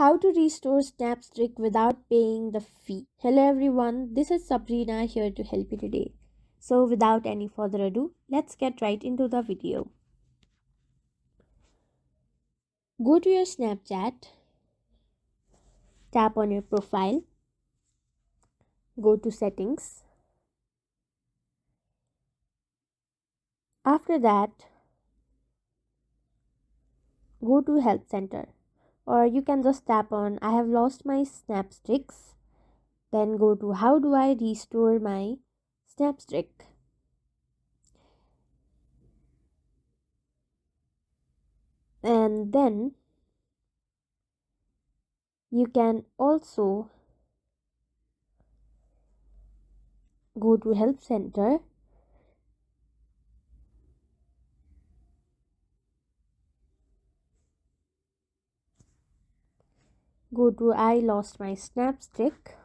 How to restore Snapstreak without paying the fee. Hello everyone, this is Sabrina here to help you today. So without any further ado, let's get right into the video. Go to your Snapchat, tap on your profile, go to settings. After that, go to help center, or you can just tap on I have lost my Snapstreaks. Then go to how do I restore my Snapstreak. And then you can also go to help center, go to I lost my Snapstreak.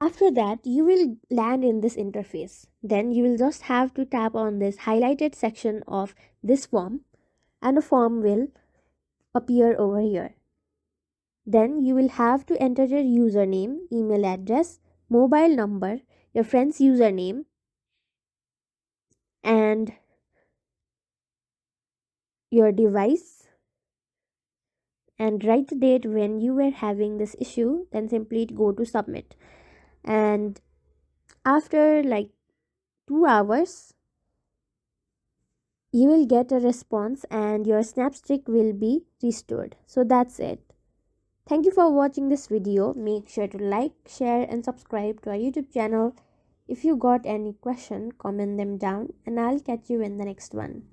After that, you will land in this interface. Then you will just have to tap on this highlighted section of this form and a form will appear over here. Then you will have to enter your username, email address, mobile number, your friend's username, and your device, and write the date when you were having this issue. Then simply go to submit. And after like 2 hours, you will get a response and your Snapstreak will be restored. So that's it. Thank you for watching this video. Make sure to like, share and subscribe to our YouTube channel. If you got any question, comment them down and I'll catch you in the next one.